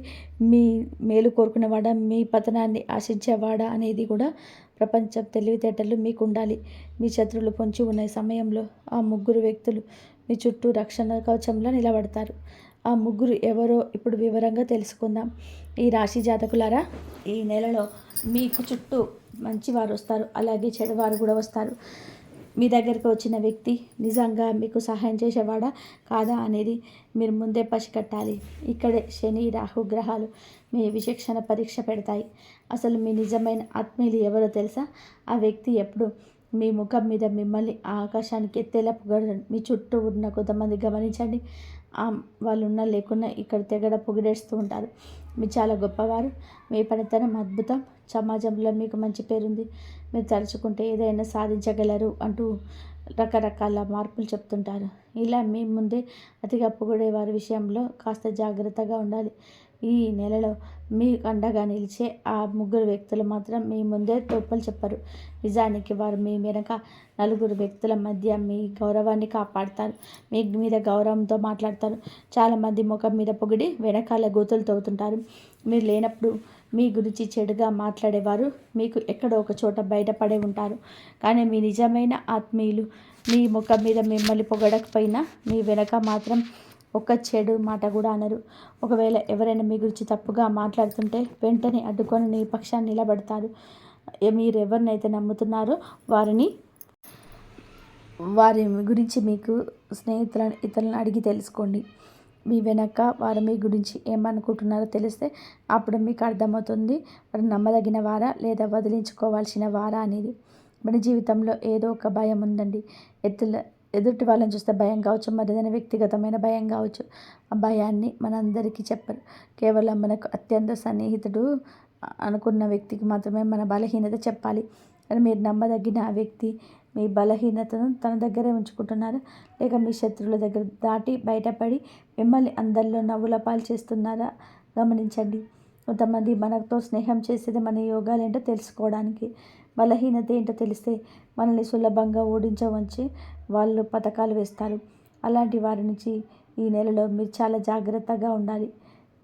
S1: మీ మేలు కోరుకునేవాడా, మీ పతనాన్ని ఆశించేవాడా అనేది కూడా ప్రపంచం తెలివితేటలు మీకు ఉండాలి. మీ శత్రువులు పొంచి ఉన్న సమయంలో ఆ ముగ్గురు వ్యక్తులు మీ చుట్టూ రక్షణ కవచంలో నిలబడతారు. ఆ ముగ్గురు ఎవరో ఇప్పుడు వివరంగా తెలుసుకుందాం. ఈ రాశి జాతకులారా, ఈ నెలలో మీకు చుట్టూ మంచివారు వస్తారు, అలాగే చెడువారు కూడా వస్తారు. మీ దగ్గరికి వచ్చిన వ్యక్తి నిజంగా మీకు సహాయం చేసేవాడా కాదా అనేది మీరు ముందే పసిగట్టాలి. ఇక్కడే శని రాహు గ్రహాలు మీ విచక్షణ పరీక్ష పెడతాయి. అసలు మీ నిజమైన ఆత్మీయులు ఎవరో తెలుసా? ఆ వ్యక్తి ఎప్పుడు మీ ముఖం మీద మిమ్మల్ని ఆకాశానికి ఎత్తేలా పొగడరు. మీ చుట్టూ ఉన్న కొంతమంది గమనించండి, వాళ్ళు ఉన్నా లేకున్నా ఇక్కడ తెగడ పొగిడేస్తూ ఉంటారు. మీరు చాలా గొప్పవారు, మీ పనితనం అద్భుతం, సమాజంలో మీకు మంచి పేరుంది, మీరు తలుచుకుంటే ఏదైనా సాధించగలరు అంటూ రకరకాల మార్పులు చెప్తుంటారు. ఇలా మీ ముందే అతిగా పొగిడే వారి విషయంలో కాస్త జాగ్రత్తగా ఉండాలి. ఈ నెలలో మీ అండగా నిలిచే ఆ ముగ్గురు వ్యక్తులు మాత్రం మీ ముందే తోపలు చెప్పరు. నిజానికి వారు మీ వెనక నలుగురు వ్యక్తుల మధ్య మీ గౌరవాన్ని కాపాడతారు. మీ మీద గౌరవంతో మాట్లాడతారు. చాలామంది ముఖం మీద పొగిడి వెనకాల గోతులు తవ్వుతుంటారు. మీరు లేనప్పుడు మీ గురించి చెడుగా మాట్లాడేవారు మీకు ఎక్కడో ఒక చోట బయటపడే ఉంటారు. కానీ మీ నిజమైన ఆత్మీయులు మీ ముఖం మీద మిమ్మల్ని పొగడకపోయినా మీ వెనక మాత్రం ఒక చెడు మాట కూడా అనరు. ఒకవేళ ఎవరైనా మీ గురించి తప్పుగా మాట్లాడుతుంటే వెంటనే అడ్డుకొని మీ పక్షాన్ని నిలబడతారు. మీరు ఎవరినైతే నమ్ముతున్నారో వారి గురించి మీకు స్నేహితులను ఇతరులను అడిగి తెలుసుకోండి. మీ వెనక వారు మీ గురించి ఏమనుకుంటున్నారో తెలిస్తే అప్పుడు మీకు అర్థమవుతుంది వారు నమ్మదగిన వారా లేదా వదిలించుకోవాల్సిన వారా అనేది. మన జీవితంలో ఏదో ఒక భయం ఉందండి. ఎదుటి వాళ్ళని చూస్తే భయం కావచ్చు, మరి ఏదైనా వ్యక్తిగతమైన భయం కావచ్చు. ఆ భయాన్ని మనందరికీ చెప్పరు. కేవలం మనకు అత్యంత సన్నిహితుడు అనుకున్న వ్యక్తికి మాత్రమే మన బలహీనత చెప్పాలి. కానీ మీరు నమ్మదగిన ఆ వ్యక్తి మీ బలహీనతను తన దగ్గరే ఉంచుకుంటున్నారా, లేక మీ శత్రువుల దగ్గర దాటి బయటపడి మిమ్మల్ని అందరిలో నవ్వుల పాలు చేస్తున్నారా గమనించండి. కొంతమంది మనతో స్నేహం చేసేది మన యోగాలు ఏంటో తెలుసుకోవడానికి, బలహీనత ఏంటో తెలిస్తే మనల్ని సులభంగా ఓడించవచ్చు వాళ్ళు పథకాలు వేస్తారు. అలాంటి వారి నుంచి ఈ నెలలో మీరు చాలా జాగ్రత్తగా ఉండాలి.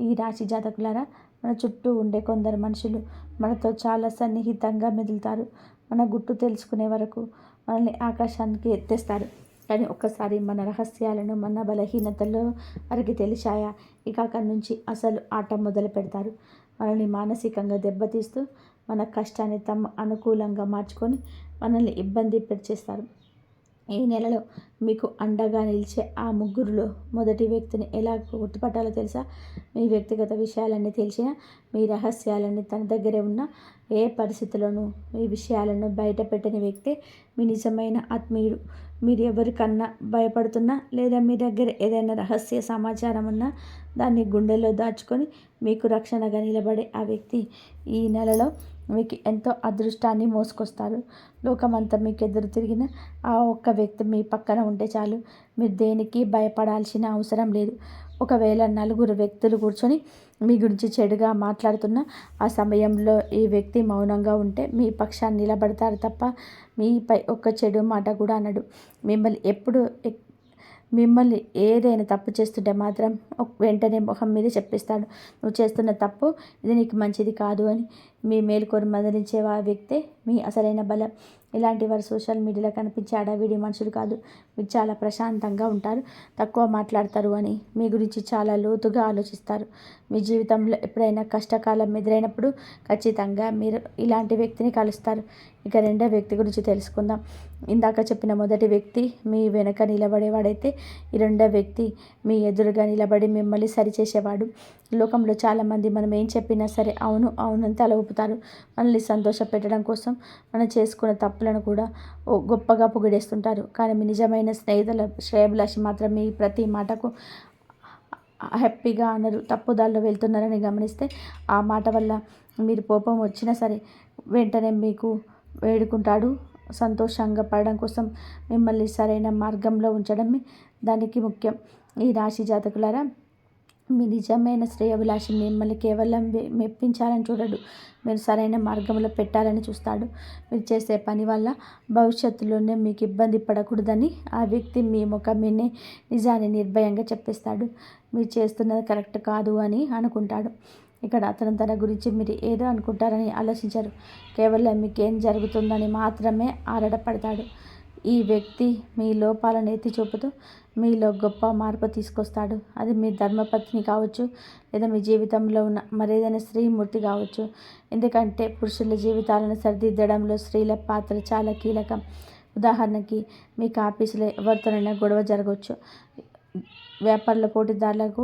S1: ఈ రాశి జాతకులారా, మన చుట్టూ ఉండే కొందరు మనుషులు మనతో చాలా సన్నిహితంగా మెదులుతారు. మన గుట్టు తెలుసుకునే వరకు మనల్ని ఆకాశానికి ఎత్తేస్తారు. కానీ ఒక్కసారి మన రహస్యాలను, మన బలహీనతల్లో వారికి తెలిసాయా, ఇక అక్కడి నుంచి అసలు ఆట మొదలు పెడతారు. మనల్ని మానసికంగా దెబ్బతీస్తూ మన కష్టాన్ని తమ అనుకూలంగా మార్చుకొని మనల్ని ఇబ్బంది పెట్టేస్తారు. ఈ నెలలో మీకు అండగా నిలిచే ఆ ముగ్గురులో మొదటి వ్యక్తిని ఎలా గుర్తుపట్టాలో తెలుసా? మీ వ్యక్తిగత విషయాలన్నీ తెలిసినా, మీ రహస్యాలన్నీ తన దగ్గరే ఉన్న, ఏ పరిస్థితుల్లోనూ మీ విషయాలను బయట పెట్టని వ్యక్తే మీ నిజమైన ఆత్మీయుడు. మీరు ఎవరికన్నా భయపడుతున్నా లేదా మీ దగ్గర ఏదైనా రహస్య సమాచారం ఉన్నా దాన్ని గుండెల్లో దాచుకొని మీకు రక్షణగా నిలబడే ఆ వ్యక్తి ఈ నెలలో మీకు ఎంతో అదృష్టాన్ని మోసుకొస్తారు. లోకమంతా మీకు ఎదురు తిరిగిన ఆ ఒక్క వ్యక్తి మీ పక్కన ఉంటే చాలు, మీరు దేనికి భయపడాల్సిన అవసరం లేదు. ఒకవేళ నలుగురు వ్యక్తులు కూర్చొని మీ గురించి చెడుగా మాట్లాడుతున్న ఆ సమయంలో ఈ వ్యక్తి మౌనంగా ఉంటే మీ పక్షాన్ని నిలబడతారు తప్ప మీపై ఒక్క చెడు మాట కూడా అనడు. మిమ్మల్ని ఏదైనా తప్పు చేస్తుంటే మాత్రం వెంటనే మొహం మీద చెప్పిస్తాడు, నువ్వు చేస్తున్న తప్పు, ఇది నీకు మంచిది కాదు అని. మీ మేలుకొని మందలించే ఆ వ్యక్తే మీ అసలైన బలం. ఇలాంటి వారు సోషల్ మీడియాలో కనిపించే అడవిడి మనుషులు కాదు. మీరు చాలా ప్రశాంతంగా ఉంటారు, తక్కువ మాట్లాడతారు అని మీ గురించి చాలా లోతుగా ఆలోచిస్తారు. మీ జీవితంలో ఎప్పుడైనా కష్టకాలం ఎదురైనప్పుడు ఖచ్చితంగా మీరు ఇలాంటి వ్యక్తిని కలుస్తారు. ఇక రెండో వ్యక్తి గురించి తెలుసుకుందాం. ఇందాక చెప్పిన మొదటి వ్యక్తి మీ వెనక నిలబడేవాడైతే ఈ రెండో వ్యక్తి మీ ఎదురుగా నిలబడి మిమ్మల్ని సరిచేసేవాడు. లోకంలో చాలామంది మనం ఏం చెప్పినా సరే అవును అవునంత తల ఊపుతారు. మనల్ని సంతోష పెట్టడం కోసం మనం చేసుకున్న తప్పులను కూడా గొప్పగా పొగిడేస్తుంటారు. కానీ మీ నిజమైన స్నేహితుల శ్రేయభిలాషి మాత్రం మీ ప్రతి మాటకు హ్యాపీగా అనరు, తప్పుదారిలో వెళ్తున్నారని గమనిస్తే ఆ మాట వల్ల మీరు కోపం వచ్చినా సరే వెంటనే మీకు వేడుకుంటాడు. సంతోషంగా పడడం కోసం మిమ్మల్ని సరైన మార్గంలో ఉంచడమే దానికి ముఖ్యం. ఈ రాశి జాతకులారా, మీ నిజమైన శ్రేయోభిలాషి మిమ్మల్ని కేవలం మెప్పించాలని చూడడు, మీరు సరైన మార్గంలో పెట్టాలని చూస్తాడు. మీరు చేసే పని వల్ల భవిష్యత్తులోనే మీకు ఇబ్బంది పడకూడదని ఆ వ్యక్తి మీ ముఖం మీనే నిజాన్ని నిర్భయంగా చెప్పేస్తాడు. మీరు చేస్తున్నది కరెక్ట్ కాదు అని అనుకుంటాడు. ఇక్కడ అతను తన గురించి మీరు ఏదో అనుకుంటారని ఆలోచించరు, కేవలం మీకేం జరుగుతుందని మాత్రమే ఆరాటపడతాడు. ఈ వ్యక్తి మీ లోపాలను ఎత్తి చూపుతూ మీలో గొప్ప మార్పు తీసుకొస్తాడు. అది మీ ధర్మపత్ని కావచ్చు, లేదా మీ జీవితంలో ఉన్న మరేదైనా స్త్రీమూర్తి కావచ్చు. ఎందుకంటే పురుషుల జీవితాలను సరిదిద్దడంలో స్త్రీల పాత్ర చాలా కీలకం. ఉదాహరణకి మీకు ఆఫీసులో ఎవరితోనైనా గొడవ జరగవచ్చు, వ్యాపారుల పోటీదారులకు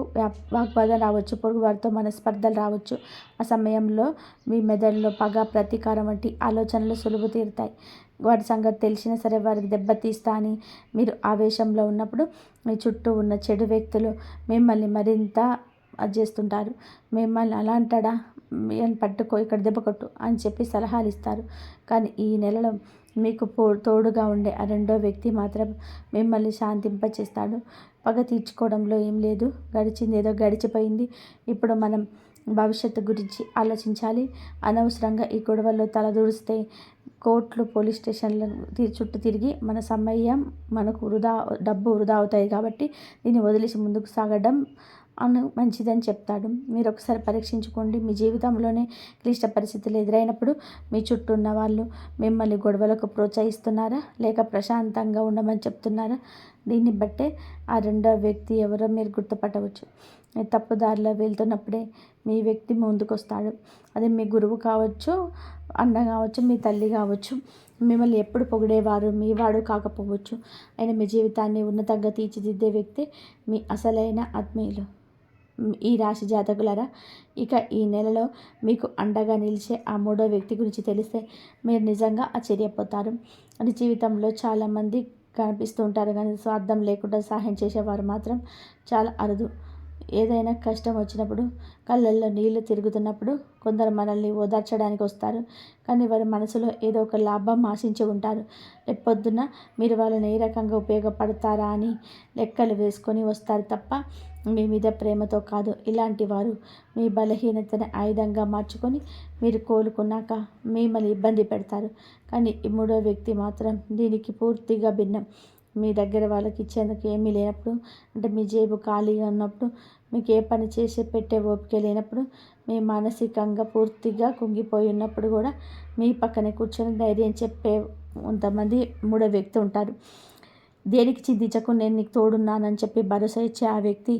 S1: వాగ్వాదం రావచ్చు, పొరుగు వారితో మనస్పర్ధలు రావచ్చు. ఆ సమయంలో మీ మెదడులో పగ, ప్రతీకారం వంటి ఆలోచనలు సులువు తీరుతాయి. వాటి సంగతి తెలిసినా సరే వారికి దెబ్బతీస్తా అని మీరు ఆవేశంలో ఉన్నప్పుడు మీ చుట్టూ ఉన్న చెడు వ్యక్తులు మిమ్మల్ని మరింత చేస్తుంటారు. మిమ్మల్ని అలా అంటాడా, పట్టుకో, ఇక్కడ దెబ్బ కొట్టు అని చెప్పి సలహాలు ఇస్తారు. కానీ ఈ నెలలో మీకు తోడుగా ఉండే ఆ రెండో వ్యక్తి మాత్రం మిమ్మల్ని శాంతింపచేస్తాడు. పగ తీర్చుకోవడంలో ఏం లేదు, గడిచింది ఏదో గడిచిపోయింది. ఇప్పుడు మనం భవిష్యత్తు గురించి ఆలోచించాలి. అనవసరంగా ఈ గొడవల్లో తలదూరిస్తే కోర్టులు, పోలీస్ స్టేషన్ల చుట్టూ తిరిగి మన సమయం, మనకు డబ్బు వృధా అవుతాయి. కాబట్టి దీన్ని వదిలేసి ముందుకు సాగడం మంచిదని చెప్తాడు. మీరు ఒకసారి పరీక్షించుకోండి. మీ జీవితంలోనే క్లిష్ట పరిస్థితులు ఎదురైనప్పుడు మీ చుట్టూ ఉన్న వాళ్ళు మిమ్మల్ని గొడవలకు ప్రోత్సహిస్తున్నారా, లేక ప్రశాంతంగా ఉండమని చెప్తున్నారా? దీన్ని బట్టే ఆ రెండో వ్యక్తి ఎవరో మీరు గుర్తుపట్టవచ్చు. తప్పుదారిలో వెళ్తున్నప్పుడే మీ వ్యక్తి ముందుకొస్తాడు. అది మీ గురువు కావచ్చు, అన్న కావచ్చు, మీ తల్లి కావచ్చు. మిమ్మల్ని ఎప్పుడు పొగిడేవారు మీ వాడు కాకపోవచ్చు. అయినా మీ జీవితాన్ని ఉన్నతంగా తీర్చిదిద్దే వ్యక్తి మీ అసలైన ఆత్మీయులు. ఈ రాశి జాతకులారా, ఇక ఈ నెలలో మీకు అండగా నిలిచే ఆ మూడో వ్యక్తి గురించి తెలిస్తే మీరు నిజంగా ఆశ్చర్యపోతారు. అది జీవితంలో చాలామంది కనిపిస్తూ ఉంటారు, కానీ స్వార్థం లేకుండా సహాయం చేసేవారు మాత్రం చాలా అరుదు. ఏదైనా కష్టం వచ్చినప్పుడు, కళ్ళల్లో నీళ్లు తిరుగుతున్నప్పుడు కొందరు మనల్ని ఓదార్చడానికి వస్తారు. కానీ వారి మనసులో ఏదో ఒక లాభం ఆశించి ఉంటారు. రేపొద్దున మీరు వాళ్ళని ఏ రకంగా ఉపయోగపడతారా అని లెక్కలు వేసుకొని వస్తారు తప్ప మీ మీద ప్రేమతో కాదు. ఇలాంటి వారు మీ బలహీనతని ఆయుధంగా మార్చుకొని మీరు కోలుకున్నాక మిమ్మల్ని ఇబ్బంది పెడతారు. కానీ ఈ మూడో వ్యక్తి మాత్రం దీనికి పూర్తిగా భిన్నం. మీ దగ్గర వాళ్ళకి ఇచ్చేందుకు ఏమీ లేనప్పుడు, అంటే మీ జేబు ఖాళీగా ఉన్నప్పుడు, మీకు ఏ పని చేసి పెట్టే ఓపిక లేనప్పుడు, మీ మానసికంగా పూర్తిగా కుంగిపోయి ఉన్నప్పుడు కూడా మీ పక్కనే కూర్చొని ధైర్యం చెప్పే కొంతమంది మూడో వ్యక్తి ఉంటారు. దేనికి చింతించకు, నేను నీకు తోడున్నానని చెప్పి భరోసా ఇచ్చే ఆ వ్యక్తి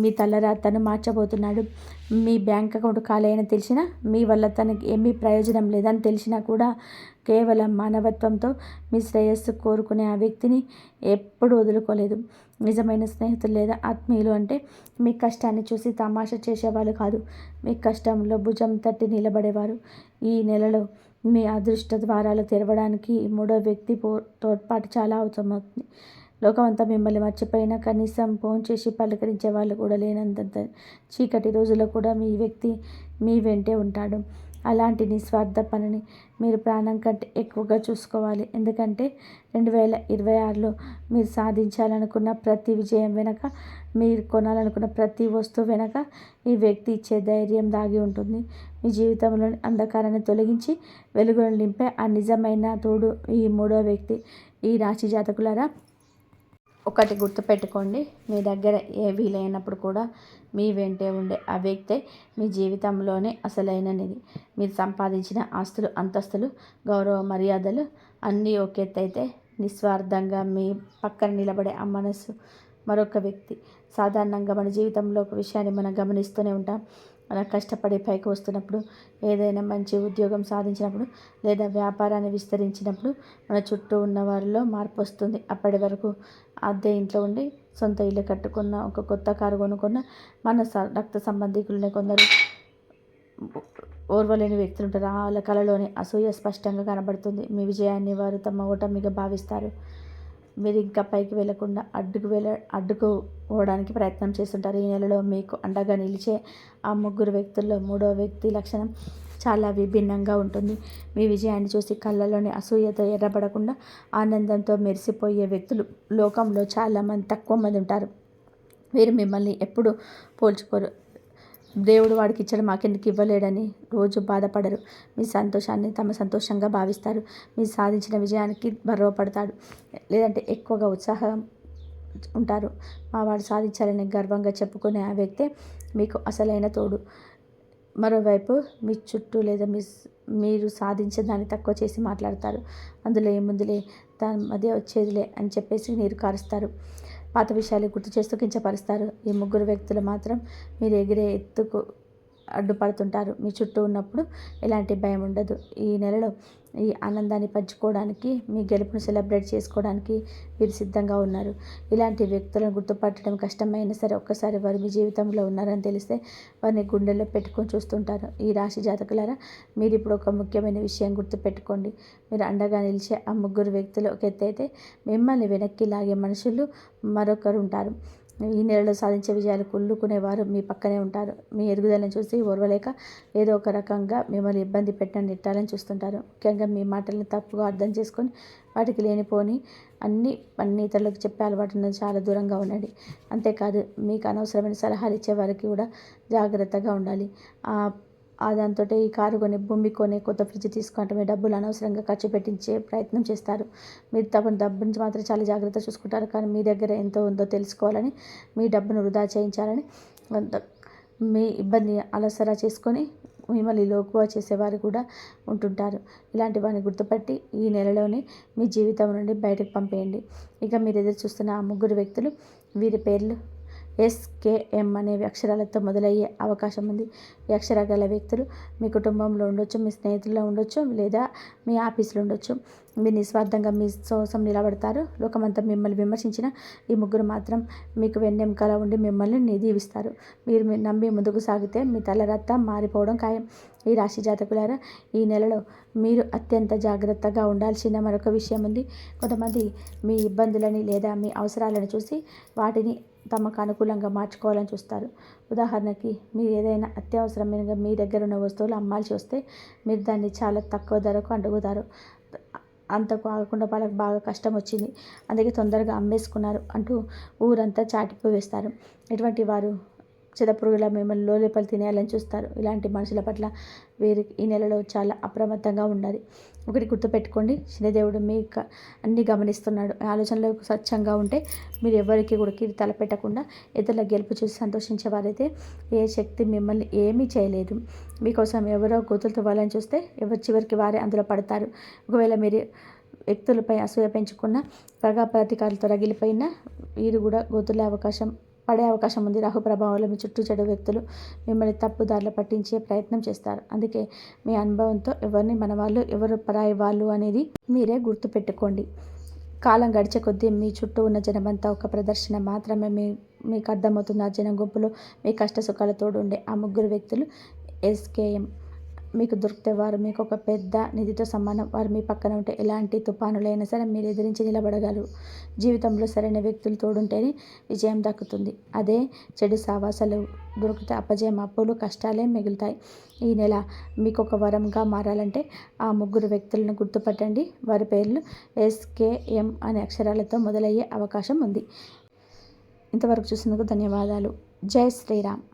S1: మీ తలరాతను మార్చబోతున్నాడు. మీ బ్యాంక్ అకౌంట్ ఖాళీ అయినా తెలిసినా, మీ వల్ల తనకి ఏమీ ప్రయోజనం లేదని తెలిసినా కూడా కేవలం మానవత్వంతో మీ శ్రేయస్సు కోరుకునే ఆ వ్యక్తిని ఎప్పుడూ వదులుకోలేదు. నిజమైన స్నేహితులు లేదా ఆత్మీయులు అంటే మీ కష్టాన్ని చూసి తమాషా చేసేవాళ్ళు కాదు, మీ కష్టంలో భుజం తట్టి నిలబడేవారు. ఈ నెలలో మీ అదృష్ట ద్వారాలు తెరవడానికి మూడో వ్యక్తి తోడ్పాటు చాలా అవసరమవుతుంది. లోకమంతా మిమ్మల్ని మర్చిపోయినా కనీసం ఫోన్ చేసి పలకరించే వాళ్ళు కూడా లేనంత చీకటి రోజుల్లో కూడా మీ వ్యక్తి మీ వెంటే ఉంటాడు. అలాంటి నిస్వార్థ పనిని మీరు ప్రాణం కంటే ఎక్కువగా చూసుకోవాలి. ఎందుకంటే 2026లో మీరు సాధించాలనుకున్న ప్రతి విజయం వెనక, మీరు కొనాలనుకున్న ప్రతి వస్తువు వెనక ఈ వ్యక్తి ఇచ్చే ధైర్యం దాగి ఉంటుంది. మీ జీవితంలోని అంధకారాన్ని తొలగించి వెలుగును నింపే ఆ నిజమైన తోడు ఈ మూడో వ్యక్తి. ఈ రాశి జాతకులారా, ఒకటి గుర్తుపెట్టుకోండి, మీ దగ్గర ఏ వీలైనప్పుడు కూడా మీ వెంటే ఉండే ఆ వ్యక్తే మీ జీవితంలోనే అసలైన నిధి. మీరు సంపాదించిన ఆస్తులు, అంతస్తులు, గౌరవ మర్యాదలు అన్నీ ఒక ఎత్తు అయితే, నిస్వార్థంగా మీ పక్కన నిలబడే ఆ మనసు మరొక వ్యక్తి. సాధారణంగా మన జీవితంలో ఒక విషయాన్ని మనం గమనిస్తూనే ఉంటాం. మనం కష్టపడి పైకి వస్తున్నప్పుడు, ఏదైనా మంచి ఉద్యోగం సాధించినప్పుడు, లేదా వ్యాపారాన్ని విస్తరించినప్పుడు మన చుట్టూ ఉన్న వారిలో మార్పు వస్తుంది. అప్పటి వరకు అద్దె ఇంట్లో ఉండి సొంత ఇల్లు కట్టుకున్న, ఒక కొత్త కారు కొనుక్కున్న మన రక్త సంబంధికులనే కొందరు ఓర్వలేని వ్యక్తులు ఉంటారు. వాళ్ళ కళలోని అసూయ స్పష్టంగా కనబడుతుంది. మీ విజయాన్ని వారు తమ ఓటమిగా భావిస్తారు. మీరు ఇంకా పైకి వెళ్లకుండా అడ్డుకోవడానికి ప్రయత్నం చేస్తుంటారు. ఈ నెలలో మీకు అండగా నిలిచే ఆ ముగ్గురు వ్యక్తుల్లో మూడో వ్యక్తి లక్షణం చాలా విభిన్నంగా ఉంటుంది. మీ విజయాన్ని చూసి కళ్ళలోని అసూయతో ఎర్రబడకుండా ఆనందంతో మెరిసిపోయే వ్యక్తులు లోకంలో చాలామంది తక్కువ మంది ఉంటారు. వీరు మిమ్మల్ని ఎప్పుడు పోల్చుకోరు. దేవుడు వాడికి ఇచ్చాడు మాకెందుకు ఇవ్వలేడని రోజు బాధపడరు. మీ సంతోషాన్ని తమ సంతోషంగా భావిస్తారు. మీరు సాధించిన విజయానికి గర్వపడతాడు, లేదంటే ఎక్కువగా ఉత్సాహం ఉంటారు. మా వాడు సాధించాలని గర్వంగా చెప్పుకునే ఆ వ్యక్తే మీకు అసలైన తోడు. మరోవైపు మీ చుట్టూ లేదా మీరు సాధించే దాన్ని తక్కువ చేసి మాట్లాడతారు. అందులో ఏముందిలే, దాని మధ్య వచ్చేదిలే అని చెప్పేసి నీరు కారుస్తారు. పాత విషయాలు గుర్తు చేస్తూ కించపరుస్తారు. ఈ ముగ్గురు వ్యక్తులు మాత్రం మీరు ఎగిరే ఎత్తుకు అడ్డుపడుతుంటారు. మీ చుట్టూ ఉన్నప్పుడు ఎలాంటి భయం ఉండదు. ఈ నెలలో ఈ ఆనందాన్ని పంచుకోవడానికి, మీ గెలుపును సెలబ్రేట్ చేసుకోవడానికి మీరు సిద్ధంగా ఉన్నారు. ఇలాంటి వ్యక్తులను గుర్తుపట్టడం కష్టమైనా సరే ఒక్కసారి వారు మీ జీవితంలో ఉన్నారని తెలిస్తే వారిని గుండెల్లో పెట్టుకొని చూస్తుంటారు. ఈ రాశి జాతకులారా, మీరు ఇప్పుడు ఒక ముఖ్యమైన విషయం గుర్తుపెట్టుకోండి. మీరు అండగా నిలిచే ఆ ముగ్గురు వ్యక్తులు ఒక ఎత్తు అయితే, మిమ్మల్ని వెనక్కి లాగే మనుషులు మరొకరు ఉంటారు. ఈ నెలలో సాధించే విజయాలు కుళ్ళుకునేవారు మీ పక్కనే ఉంటారు. మీ ఎదుగుదలను చూసి ఓర్వలేక ఏదో ఒక రకంగా మిమ్మల్ని ఇబ్బంది పెట్టిన నెట్టాలని చూస్తుంటారు. ముఖ్యంగా మీ మాటలను తప్పుగా అర్థం చేసుకొని వాటికి లేనిపోని అన్ని ఇతరులకు చెప్పే అలవాటు నుంచి చాలా దూరంగా ఉండండి. అంతేకాదు, మీకు అనవసరమైన సలహాలు ఇచ్చే వారికి కూడా జాగ్రత్తగా ఉండాలి. దాంతో ఈ కారు కొని, భూమి కొని, కొత్త ఫ్రిడ్జ్ తీసుకుంటే మీ డబ్బులు అనవసరంగా ఖర్చు పెట్టించే ప్రయత్నం చేస్తారు. మీరు డబ్బు నుంచి మాత్రం చాలా జాగ్రత్త చూసుకుంటారు. కానీ మీ దగ్గర ఎంతో ఉందో తెలుసుకోవాలని, మీ డబ్బును వృధా చేయించాలని, మీ ఇబ్బంది అలసరా చేసుకొని మిమ్మల్ని లోకువ చేసేవారు కూడా ఉంటుంటారు. ఇలాంటి వారిని గుర్తుపట్టి ఈ నెలలోనే మీ జీవితం నుండి బయటకు పంపేయండి. ఇక మీరు ఎదురు చూస్తున్న ఆ ముగ్గురు వ్యక్తులు, వీరి పేర్లు SKM అనే అక్షరాలతో మొదలయ్యే అవకాశం ఉంది. ఈ అక్షరాలు గల వ్యక్తులు మీ కుటుంబంలో ఉండొచ్చు, మీ స్నేహితుల్లో ఉండొచ్చు, లేదా మీ ఆఫీసులో ఉండొచ్చు. మీరు నిస్వార్థంగా మీ కోసం నిలబడతారు. లోకమంతా మిమ్మల్ని విమర్శించిన ఈ ముగ్గురు మాత్రం మీకు వెన్నెముకలా ఉండి మిమ్మల్ని దీవిస్తారు. మీరు నమ్మి ముందుకు సాగితే మీ తలరాత మారిపోవడం ఖాయం. ఈ రాశి జాతకులారా, ఈ నెలలో మీరు అత్యంత జాగ్రత్తగా ఉండాల్సిన మరొక విషయం ఉంది. కొంతమంది మీ ఇబ్బందులని లేదా మీ అవసరాలను చూసి వాటిని తమకు అనుకూలంగా మార్చుకోవాలని చూస్తారు. ఉదాహరణకి, మీరు ఏదైనా అత్యవసరమైన మీ దగ్గర ఉన్న వస్తువులు అమ్మాల్సి వస్తే మీరు దాన్ని చాలా తక్కువ ధరకు అడుగుతారు. అంతకు ఆగకుండా వాళ్ళకి బాగా కష్టం వచ్చింది, అందుకే తొందరగా అమ్మేసుకున్నారు అంటూ ఊరంతా చాటిపోయి వేస్తారు. ఇటువంటి వారు చిదపురుగులా మిమ్మల్ని లోపలి తినేయాలని చూస్తారు. ఇలాంటి మనుషుల పట్ల వీరికి ఈ నెలలో చాలా అప్రమత్తంగా ఉండాలి. ఒకటి గుర్తుపెట్టుకోండి, శనిదేవుడు మీ అన్ని గమనిస్తున్నాడు. ఆలోచనలు స్వచ్ఛంగా ఉంటే మీరు ఎవరికి కూడా తలపెట్టకుండా ఇతరుల గెలుపు చూసి సంతోషించేవారైతే ఏ శక్తి మిమ్మల్ని ఏమీ చేయలేదు. మీకోసం ఎవరో గోతులు తవ్వాలని చూస్తే చివరికి వారే అందులో పడతారు. ఒకవేళ మీరు వ్యక్తులపై అసూయ పెంచుకున్న, పగ ప్రతీకారాలతో రగిలిపోయినా వీరు కూడా గోతులే పడే అవకాశం ఉంది. రాహు ప్రభావంలో మీ చుట్టూ చెడు వ్యక్తులు మిమ్మల్ని తప్పుదారిలో పట్టించే ప్రయత్నం చేస్తారు. అందుకే మీ అనుభవంతో ఎవరిని మన వాళ్ళు, ఎవరు పరాయి వాళ్ళు అనేది మీరే గుర్తుపెట్టుకోండి. కాలం గడిచే కొద్దీ మీ చుట్టూ ఉన్న జనమంతా ఒక ప్రదర్శన మాత్రమే. మీకు అర్థమవుతుంది. ఆ జనం గుంపులో మీ కష్ట సుఖాల తోడు ఉండే ఆ ముగ్గురు వ్యక్తులు SKM. మీకు దొరికితే వారు మీకు ఒక పెద్ద నిధితో సమానం. వారు మీ పక్కన ఉంటే ఎలాంటి తుఫానులైనా సరే మీరు ఎదిరించి నిలబడగలరు. జీవితంలో సరైన వ్యక్తులు తోడుంటేనే విజయం దక్కుతుంది. అదే చెడు సావాసాలు దొరికితే అపజయం, అప్పులు, కష్టాలే మిగులుతాయి. ఈ నెల మీకు ఒక వరంగా మారాలంటే ఆ ముగ్గురు వ్యక్తులను గుర్తుపట్టండి. వారి పేర్లు SKM అనే అక్షరాలతో మొదలయ్యే అవకాశం ఉంది. ఇంతవరకు చూసినందుకు ధన్యవాదాలు. జై శ్రీరామ్.